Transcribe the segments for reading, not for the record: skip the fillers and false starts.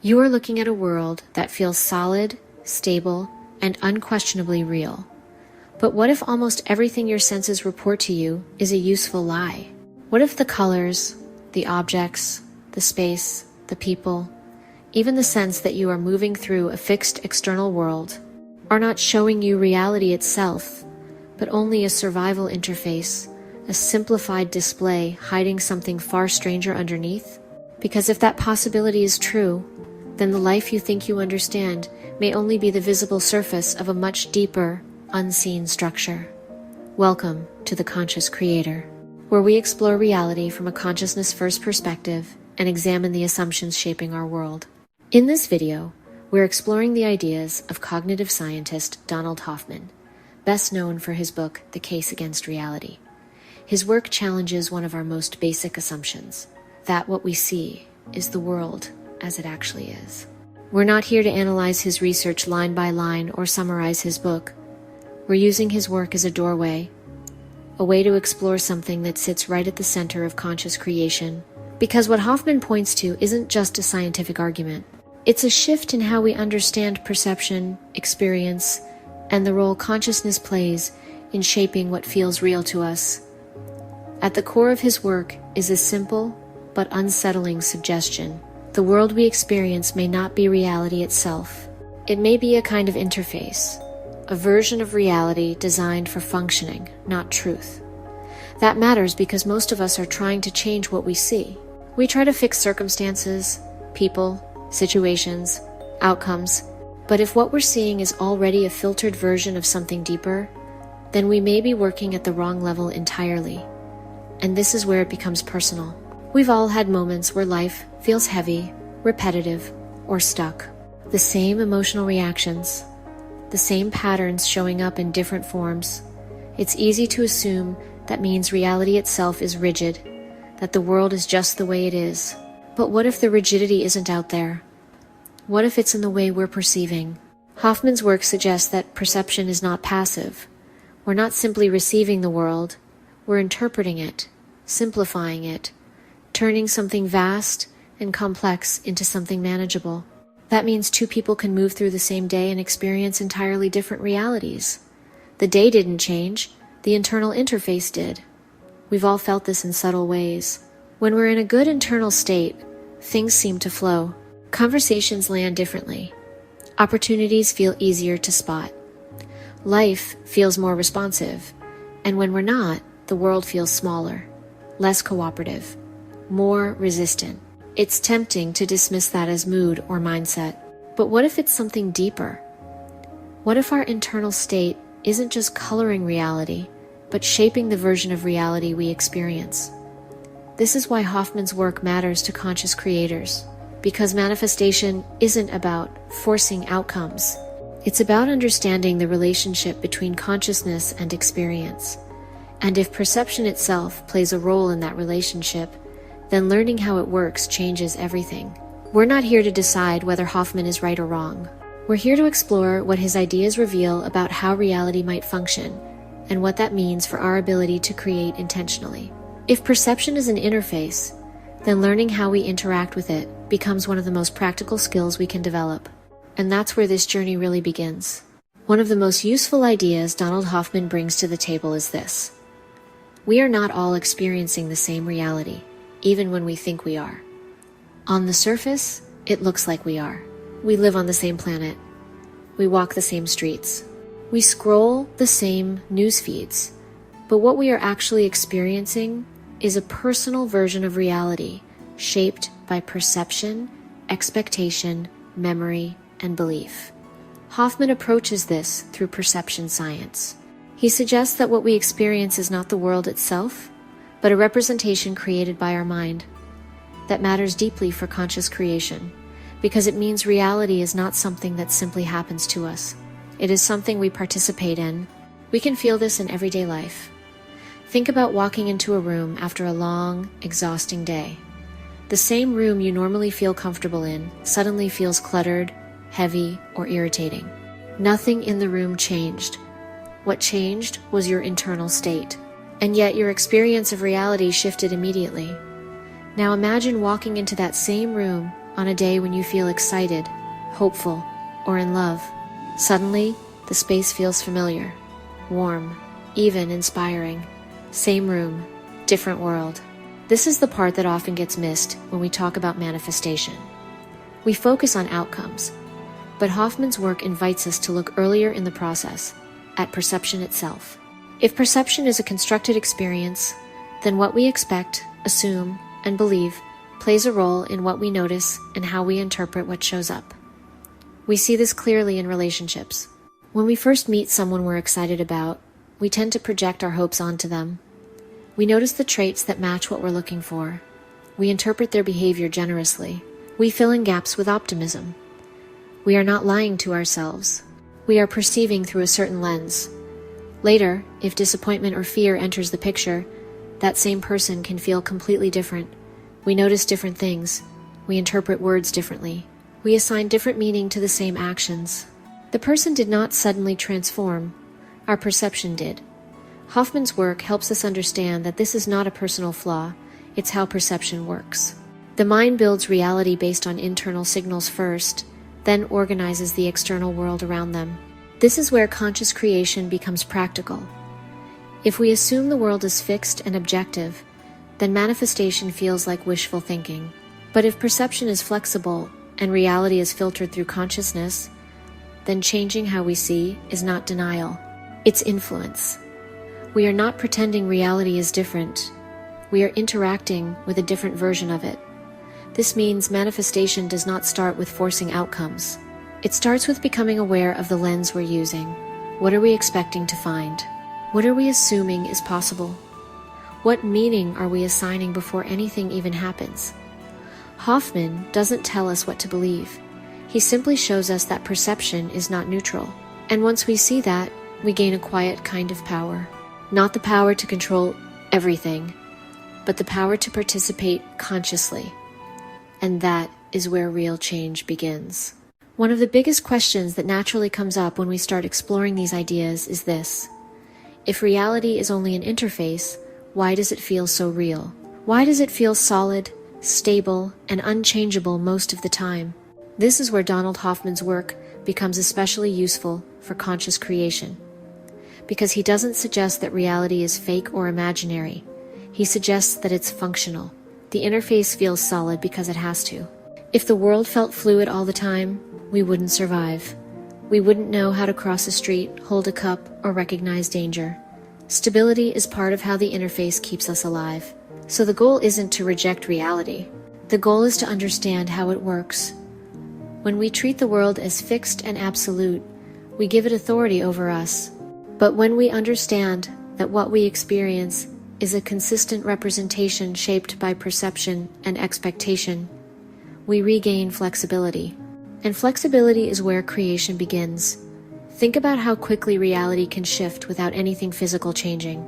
You are looking at a world that feels solid, stable, and unquestionably real. But what if almost everything your senses report to you is a useful lie? What if the colors, the objects, the space, the people, even the sense that you are moving through a fixed external world, are not showing you reality itself, but only a survival interface, a simplified display hiding something far stranger underneath? Because if that possibility is true, then the life you think you understand may only be the visible surface of a much deeper, unseen structure. Welcome to The Conscious Creator, where we explore reality from a consciousness-first perspective and examine the assumptions shaping our world. In this video, we're exploring the ideas of cognitive scientist Donald Hoffman, best known for his book, The Case Against Reality. His work challenges one of our most basic assumptions, that what we see is the world as it actually is. We're not here to analyze his research line by line or summarize his book. We're using his work as a doorway, a way to explore something that sits right at the center of conscious creation. Because what Hoffman points to isn't just a scientific argument. It's a shift in how we understand perception, experience, and the role consciousness plays in shaping what feels real to us. At the core of his work is a simple but unsettling suggestion. The world we experience may not be reality itself. It may be a kind of interface, a version of reality designed for functioning, not truth. That matters because most of us are trying to change what we see. We try to fix circumstances, people, situations, outcomes. But if what we're seeing is already a filtered version of something deeper, then we may be working at the wrong level entirely. And this is where it becomes personal. We've all had moments where life feels heavy, repetitive, or stuck. The same emotional reactions, the same patterns showing up in different forms. It's easy to assume that means reality itself is rigid, that the world is just the way it is. But what if the rigidity isn't out there? What if it's in the way we're perceiving? Hoffman's work suggests that perception is not passive. We're not simply receiving the world, we're interpreting it, simplifying it, turning something vast and complex into something manageable. That means two people can move through the same day and experience entirely different realities. The day didn't change, the internal interface did. We've all felt this in subtle ways. When we're in a good internal state, things seem to flow. Conversations land differently. Opportunities feel easier to spot. Life feels more responsive. And when we're not, the world feels smaller, less cooperative, more resistant. It's tempting to dismiss that as mood or mindset. But what if it's something deeper? What if our internal state isn't just coloring reality, but shaping the version of reality we experience? This is why Hoffman's work matters to conscious creators, because manifestation isn't about forcing outcomes. It's about understanding the relationship between consciousness and experience. And if perception itself plays a role in that relationship, then learning how it works changes everything. We're not here to decide whether Hoffman is right or wrong. We're here to explore what his ideas reveal about how reality might function, and what that means for our ability to create intentionally. If perception is an interface, then learning how we interact with it becomes one of the most practical skills we can develop. And that's where this journey really begins. One of the most useful ideas Donald Hoffman brings to the table is this: we are not all experiencing the same reality, even when we think we are. On the surface, it looks like we are. We live on the same planet. We walk the same streets. We scroll the same news feeds. But what we are actually experiencing is a personal version of reality, shaped by perception, expectation, memory, and belief. Hoffman approaches this through perception science. He suggests that what we experience is not the world itself, but a representation created by our mind. That matters deeply for conscious creation, because it means reality is not something that simply happens to us. It is something we participate in. We can feel this in everyday life. Think about walking into a room after a long, exhausting day. The same room you normally feel comfortable in suddenly feels cluttered, heavy, or irritating. Nothing in the room changed. What changed was your internal state. And yet your experience of reality shifted immediately. Now imagine walking into that same room on a day when you feel excited, hopeful, or in love. Suddenly, the space feels familiar, warm, even inspiring. Same room, different world. This is the part that often gets missed when we talk about manifestation. We focus on outcomes, but Hoffman's work invites us to look earlier in the process, at perception itself. If perception is a constructed experience, then what we expect, assume, and believe plays a role in what we notice and how we interpret what shows up. We see this clearly in relationships. When we first meet someone we're excited about, we tend to project our hopes onto them. We notice the traits that match what we're looking for. We interpret their behavior generously. We fill in gaps with optimism. We are not lying to ourselves. We are perceiving through a certain lens. Later, if disappointment or fear enters the picture, that same person can feel completely different. We notice different things. We interpret words differently. We assign different meaning to the same actions. The person did not suddenly transform. Our perception did. Hoffman's work helps us understand that this is not a personal flaw. It's how perception works. The mind builds reality based on internal signals first, then organizes the external world around them. This is where conscious creation becomes practical. If we assume the world is fixed and objective, then manifestation feels like wishful thinking. But if perception is flexible and reality is filtered through consciousness, then changing how we see is not denial, it's influence. We are not pretending reality is different. We are interacting with a different version of it. This means manifestation does not start with forcing outcomes. It starts with becoming aware of the lens we're using. What are we expecting to find? What are we assuming is possible? What meaning are we assigning before anything even happens? Hoffman doesn't tell us what to believe. He simply shows us that perception is not neutral. And once we see that, we gain a quiet kind of power. Not the power to control everything, but the power to participate consciously. And that is where real change begins. One of the biggest questions that naturally comes up when we start exploring these ideas is this: if reality is only an interface, why does it feel so real? Why does it feel solid, stable, and unchangeable most of the time? This is where Donald Hoffman's work becomes especially useful for conscious creation. Because he doesn't suggest that reality is fake or imaginary. He suggests that it's functional. The interface feels solid because it has to. If the world felt fluid all the time, we wouldn't survive. We wouldn't know how to cross a street, hold a cup, or recognize danger. Stability is part of how the interface keeps us alive. So the goal isn't to reject reality. The goal is to understand how it works. When we treat the world as fixed and absolute, we give it authority over us. But when we understand that what we experience is a consistent representation shaped by perception and expectation, we regain flexibility. And flexibility is where creation begins. Think about how quickly reality can shift without anything physical changing.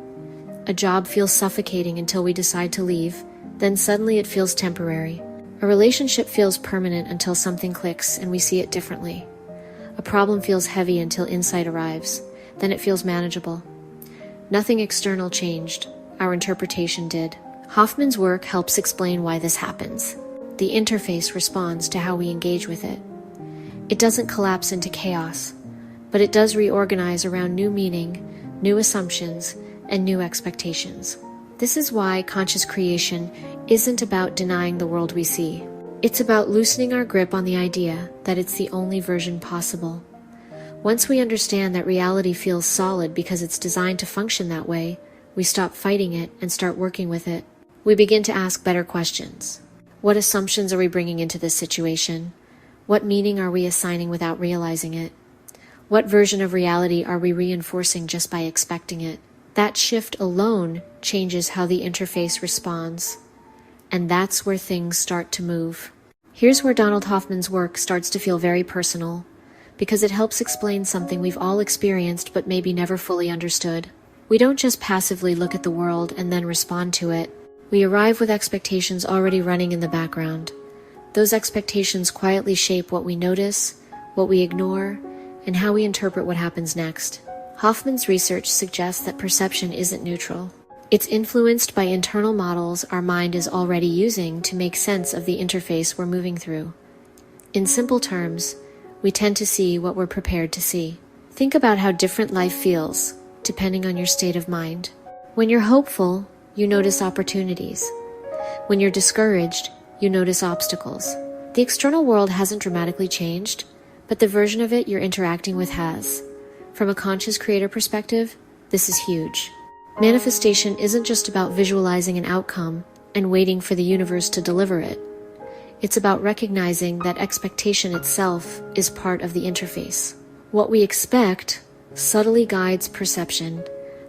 A job feels suffocating until we decide to leave, then suddenly it feels temporary. A relationship feels permanent until something clicks and we see it differently. A problem feels heavy until insight arrives, then it feels manageable. Nothing external changed. Our interpretation did. Hoffman's work helps explain why this happens. The interface responds to how we engage with it. It doesn't collapse into chaos, but it does reorganize around new meaning, new assumptions, and new expectations. This is why conscious creation isn't about denying the world we see. It's about loosening our grip on the idea that it's the only version possible. Once we understand that reality feels solid because it's designed to function that way, we stop fighting it and start working with it. We begin to ask better questions. What assumptions are we bringing into this situation? What meaning are we assigning without realizing it? What version of reality are we reinforcing just by expecting it? That shift alone changes how the interface responds. And that's where things start to move. Here's where Donald Hoffman's work starts to feel very personal, because it helps explain something we've all experienced but maybe never fully understood. We don't just passively look at the world and then respond to it. We arrive with expectations already running in the background. Those expectations quietly shape what we notice, what we ignore, and how we interpret what happens next. Hoffman's research suggests that perception isn't neutral. It's influenced by internal models our mind is already using to make sense of the interface we're moving through. In simple terms, we tend to see what we're prepared to see. Think about how different life feels, depending on your state of mind. When you're hopeful, you notice opportunities. When you're discouraged, you notice obstacles. The external world hasn't dramatically changed, but the version of it you're interacting with has. From a conscious creator perspective, this is huge. Manifestation isn't just about visualizing an outcome and waiting for the universe to deliver it. It's about recognizing that expectation itself is part of the interface. What we expect subtly guides perception,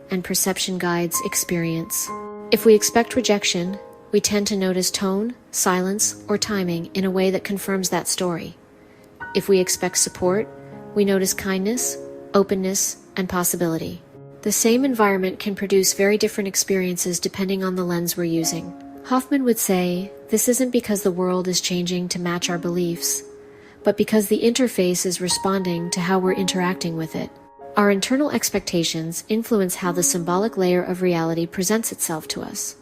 and perception guides experience. If we expect rejection, we tend to notice tone, silence, or timing in a way that confirms that story. If we expect support, we notice kindness, openness, and possibility. The same environment can produce very different experiences depending on the lens we're using. Hoffman would say, this isn't because the world is changing to match our beliefs, but because the interface is responding to how we're interacting with it. Our internal expectations influence how the symbolic layer of reality presents itself to us.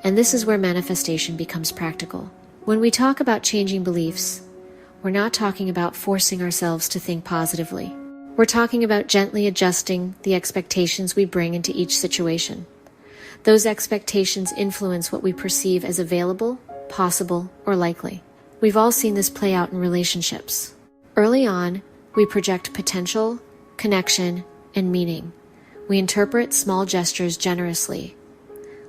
And this is where manifestation becomes practical. When we talk about changing beliefs, we're not talking about forcing ourselves to think positively. We're talking about gently adjusting the expectations we bring into each situation. Those expectations influence what we perceive as available, possible, or likely. We've all seen this play out in relationships. Early on, we project potential, connection, and meaning. We interpret small gestures generously.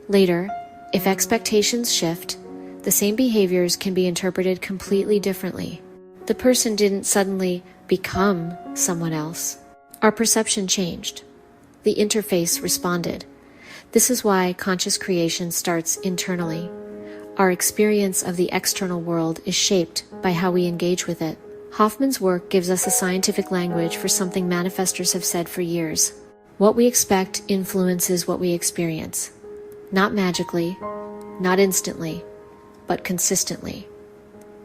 Later, if expectations shift, the same behaviors can be interpreted completely differently. The person didn't suddenly become someone else. Our perception changed. The interface responded. This is why conscious creation starts internally. Our experience of the external world is shaped by how we engage with it. Hoffman's work gives us a scientific language for something manifestors have said for years. What we expect influences what we experience. Not magically, not instantly, but consistently.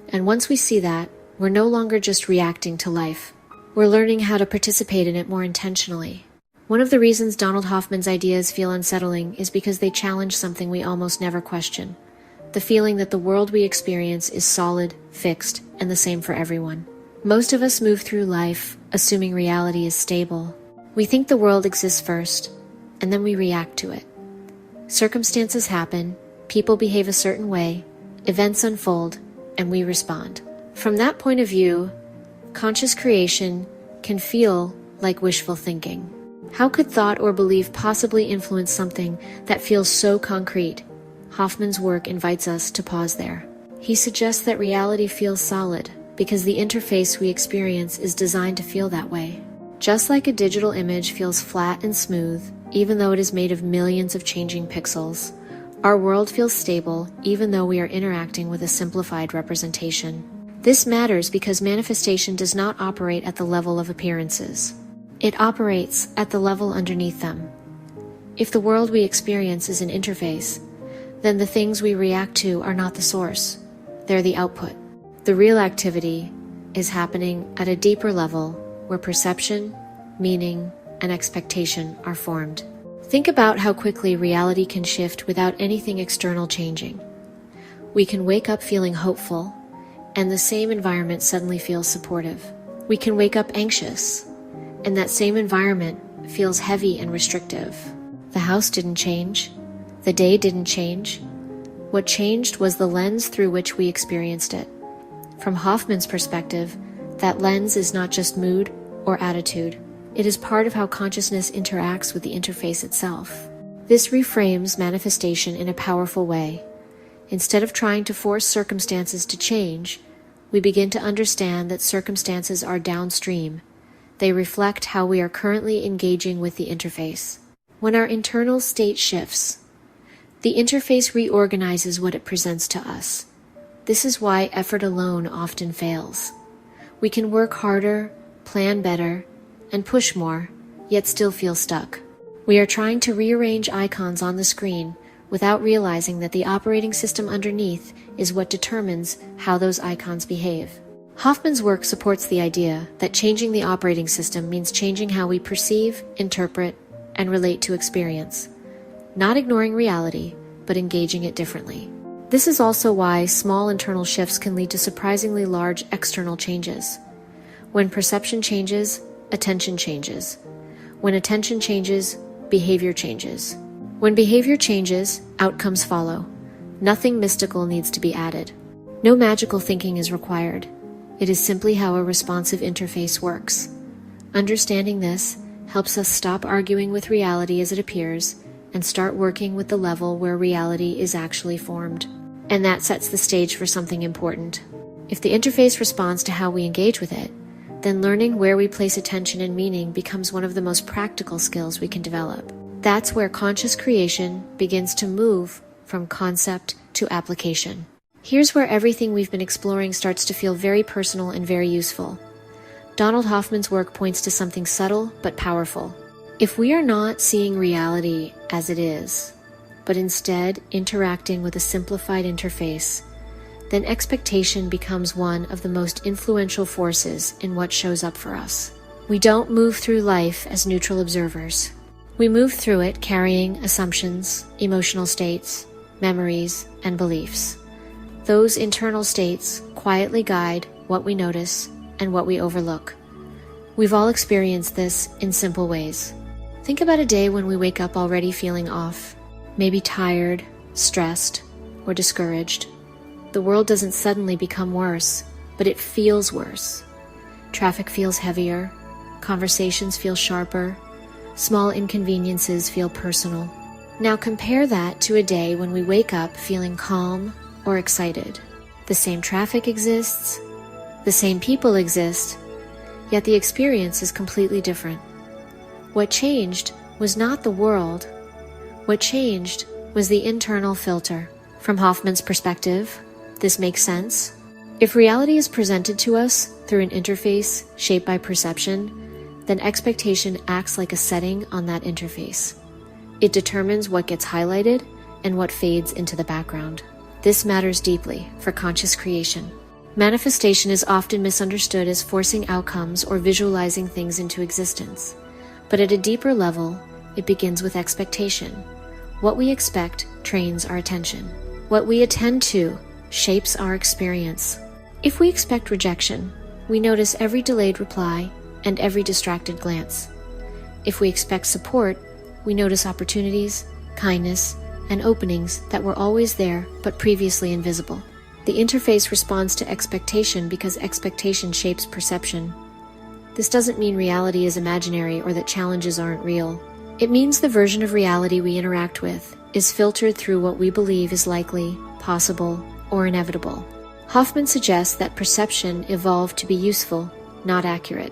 And once we see that, we're no longer just reacting to life. We're learning how to participate in it more intentionally. One of the reasons Donald Hoffman's ideas feel unsettling is because they challenge something we almost never question. The feeling that the world we experience is solid, fixed, and the same for everyone. Most of us move through life assuming reality is stable. We think the world exists first, and then we react to it. Circumstances happen, people behave a certain way, events unfold, and we respond. From that point of view, conscious creation can feel like wishful thinking. How could thought or belief possibly influence something that feels so concrete? Hoffman's work invites us to pause there. He suggests that reality feels solid because the interface we experience is designed to feel that way. Just like a digital image feels flat and smooth, even though it is made of millions of changing pixels, our world feels stable even though we are interacting with a simplified representation. This matters because manifestation does not operate at the level of appearances. It operates at the level underneath them. If the world we experience is an interface, then the things we react to are not the source. They're the output. The real activity is happening at a deeper level where perception, meaning, and expectation are formed. Think about how quickly reality can shift without anything external changing. We can wake up feeling hopeful, and the same environment suddenly feels supportive. We can wake up anxious, and that same environment feels heavy and restrictive. The house didn't change. The day didn't change. What changed was the lens through which we experienced it. From Hoffman's perspective, that lens is not just mood or attitude. It is part of how consciousness interacts with the interface itself. This reframes manifestation in a powerful way. Instead of trying to force circumstances to change, we begin to understand that circumstances are downstream. They reflect how we are currently engaging with the interface. When our internal state shifts, the interface reorganizes what it presents to us. This is why effort alone often fails. We can work harder, plan better, and push more, yet still feel stuck. We are trying to rearrange icons on the screen without realizing that the operating system underneath is what determines how those icons behave. Hoffman's work supports the idea that changing the operating system means changing how we perceive, interpret, and relate to experience. not ignoring reality, but engaging it differently. This is also why small internal shifts can lead to surprisingly large external changes. When perception changes, attention changes. When attention changes, behavior changes. When behavior changes, outcomes follow. Nothing mystical needs to be added. No magical thinking is required. It is simply how a responsive interface works. Understanding this helps us stop arguing with reality as it appears and start working with the level where reality is actually formed. And that sets the stage for something important. If the interface responds to how we engage with it, then learning where we place attention and meaning becomes one of the most practical skills we can develop. That's where conscious creation begins to move from concept to application. Here's where everything we've been exploring starts to feel very personal and very useful. Donald Hoffman's work points to something subtle but powerful. If we are not seeing reality as it is, but instead interacting with a simplified interface, then expectation becomes one of the most influential forces in what shows up for us. We don't move through life as neutral observers. We move through it carrying assumptions, emotional states, memories, and beliefs. Those internal states quietly guide what we notice and what we overlook. We've all experienced this in simple ways. Think about a day when we wake up already feeling off, maybe tired, stressed, or discouraged. The world doesn't suddenly become worse, but it feels worse. Traffic feels heavier, conversations feel sharper, small inconveniences feel personal. Now compare that to a day when we wake up feeling calm or excited. The same traffic exists, the same people exist, yet the experience is completely different. What changed was not the world. What changed was the internal filter. From Hoffman's perspective, this makes sense. If reality is presented to us through an interface shaped by perception, then expectation acts like a setting on that interface. It determines what gets highlighted and what fades into the background. This matters deeply for conscious creation. Manifestation is often misunderstood as forcing outcomes or visualizing things into existence. But at a deeper level, it begins with expectation. What we expect trains our attention. What we attend to shapes our experience. If we expect rejection, we notice every delayed reply and every distracted glance. If we expect support, we notice opportunities, kindness, and openings that were always there but previously invisible. The interface responds to expectation because expectation shapes perception. This doesn't mean reality is imaginary or that challenges aren't real. It means the version of reality we interact with is filtered through what we believe is likely, possible, or inevitable. Hoffman suggests that perception evolved to be useful, not accurate.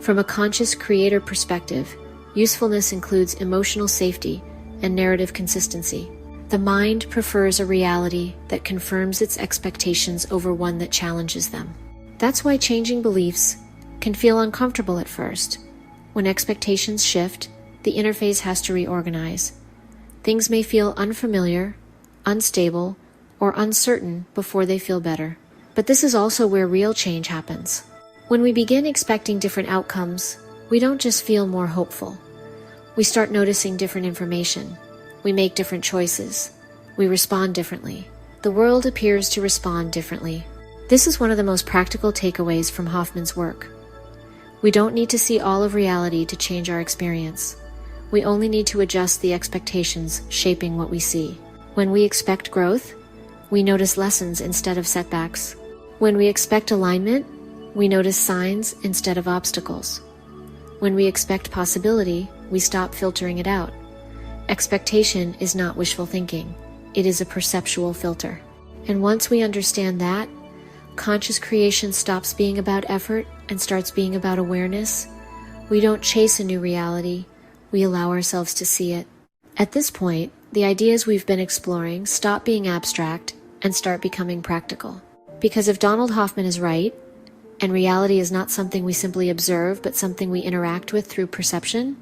From a conscious creator perspective, usefulness includes emotional safety and narrative consistency. The mind prefers a reality that confirms its expectations over one that challenges them. That's why changing beliefs can feel uncomfortable at first. When expectations shift, the interface has to reorganize. Things may feel unfamiliar, unstable, or uncertain before they feel better. But this is also where real change happens. When we begin expecting different outcomes, we don't just feel more hopeful. We start noticing different information. We make different choices. We respond differently. The world appears to respond differently. This is one of the most practical takeaways from Hoffman's work. We don't need to see all of reality to change our experience. We only need to adjust the expectations shaping what we see. When we expect growth, we notice lessons instead of setbacks. When we expect alignment, we notice signs instead of obstacles. When we expect possibility, we stop filtering it out. Expectation is not wishful thinking. It is a perceptual filter. And once we understand that, conscious creation stops being about effort and starts being about awareness. We don't chase a new reality. We allow ourselves to see it. At this point, the ideas we've been exploring stop being abstract and start becoming practical. Because if Donald Hoffman is right, and reality is not something we simply observe, but something we interact with through perception,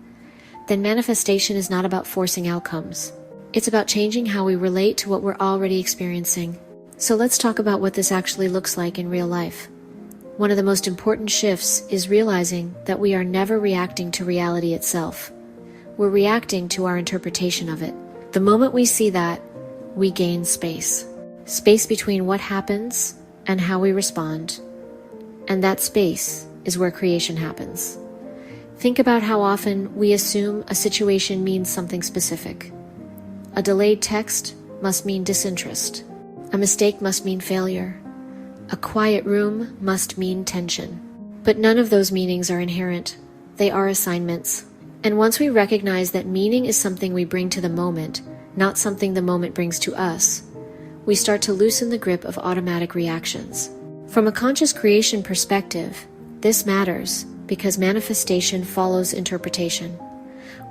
then manifestation is not about forcing outcomes. It's about changing how we relate to what we're already experiencing. So let's talk about what this actually looks like in real life. One of the most important shifts is realizing that we are never reacting to reality itself. We're reacting to our interpretation of it. The moment we see that, we gain space. Space between what happens and how we respond. And that space is where creation happens. Think about how often we assume a situation means something specific. A delayed text must mean disinterest. A mistake must mean failure. A quiet room must mean tension. But none of those meanings are inherent. They are assignments. And once we recognize that meaning is something we bring to the moment, not something the moment brings to us, we start to loosen the grip of automatic reactions. From a conscious creation perspective, this matters because manifestation follows interpretation.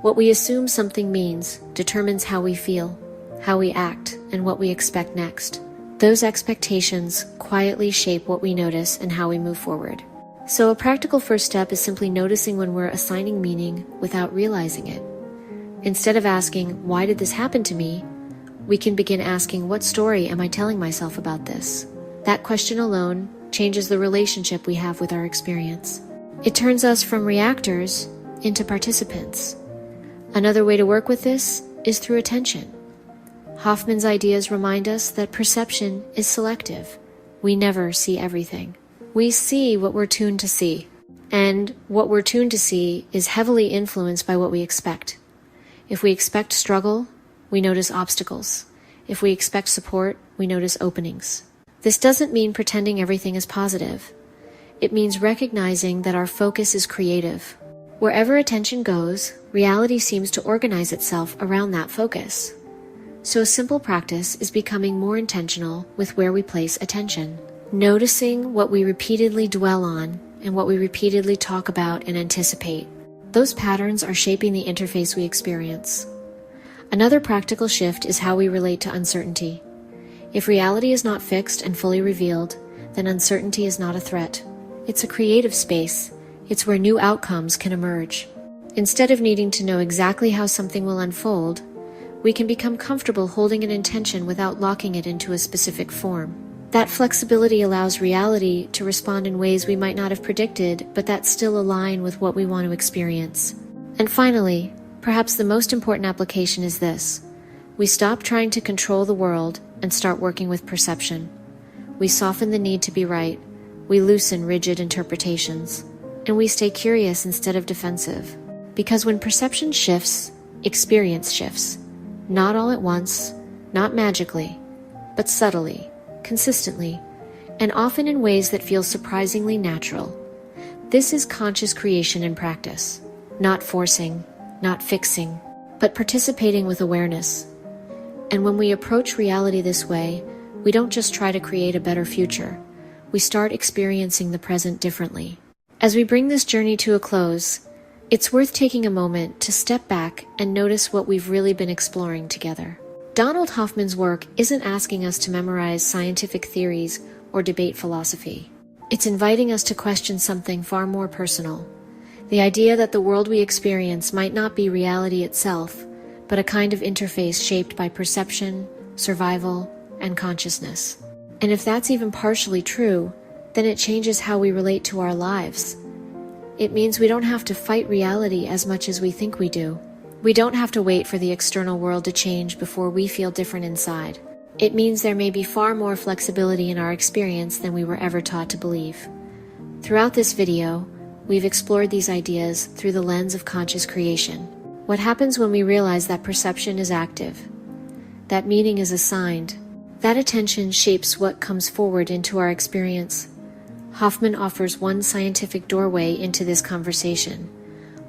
What we assume something means determines how we feel, how we act, and what we expect next. Those expectations quietly shape what we notice and how we move forward. So a practical first step is simply noticing when we're assigning meaning without realizing it. Instead of asking, "Why did this happen to me?" we can begin asking, "What story am I telling myself about this?" That question alone changes the relationship we have with our experience. It turns us from reactors into participants. Another way to work with this is through attention. Hoffman's ideas remind us that perception is selective. We never see everything. We see what we're tuned to see. And what we're tuned to see is heavily influenced by what we expect. If we expect struggle, we notice obstacles. If we expect support, we notice openings. This doesn't mean pretending everything is positive. It means recognizing that our focus is creative. Wherever attention goes, reality seems to organize itself around that focus. So a simple practice is becoming more intentional with where we place attention. Noticing what we repeatedly dwell on and what we repeatedly talk about and anticipate. Those patterns are shaping the interface we experience. Another practical shift is how we relate to uncertainty. If reality is not fixed and fully revealed, then uncertainty is not a threat. It's a creative space. It's where new outcomes can emerge. Instead of needing to know exactly how something will unfold, we can become comfortable holding an intention without locking it into a specific form. That flexibility allows reality to respond in ways we might not have predicted, but that still align with what we want to experience. And finally, perhaps the most important application is this. We stop trying to control the world and start working with perception. We soften the need to be right. We loosen rigid interpretations. And we stay curious instead of defensive. Because when perception shifts, experience shifts. Not all at once, not magically, but subtly, consistently, and often in ways that feel surprisingly natural. This is conscious creation in practice. Not forcing, not fixing, but participating with awareness. And when we approach reality this way, we don't just try to create a better future. We start experiencing the present differently. As we bring this journey to a close, it's worth taking a moment to step back and notice what we've really been exploring together. Donald Hoffman's work isn't asking us to memorize scientific theories or debate philosophy. It's inviting us to question something far more personal. The idea that the world we experience might not be reality itself, but a kind of interface shaped by perception, survival, and consciousness. And if that's even partially true, then it changes how we relate to our lives. It means we don't have to fight reality as much as we think we do. We don't have to wait for the external world to change before we feel different inside. It means there may be far more flexibility in our experience than we were ever taught to believe. Throughout this video, we've explored these ideas through the lens of conscious creation. What happens when we realize that perception is active, that meaning is assigned, that attention shapes what comes forward into our experience? Hoffman offers one scientific doorway into this conversation.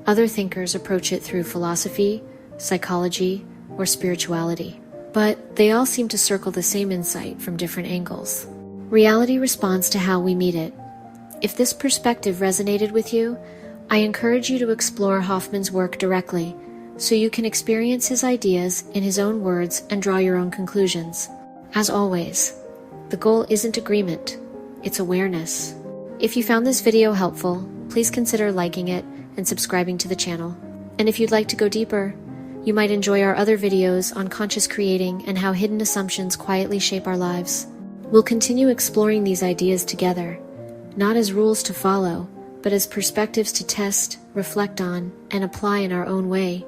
Other thinkers approach it through philosophy, psychology, or spirituality. But they all seem to circle the same insight from different angles. Reality responds to how we meet it. If this perspective resonated with you, I encourage you to explore Hoffman's work directly, so you can experience his ideas in his own words and draw your own conclusions. As always, the goal isn't agreement, it's awareness. If you found this video helpful, please consider liking it and subscribing to the channel. And if you'd like to go deeper, you might enjoy our other videos on conscious creating and how hidden assumptions quietly shape our lives. We'll continue exploring these ideas together, not as rules to follow, but as perspectives to test, reflect on, and apply in our own way,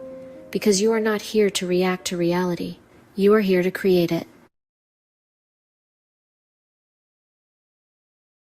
because you are not here to react to reality. You are here to create it.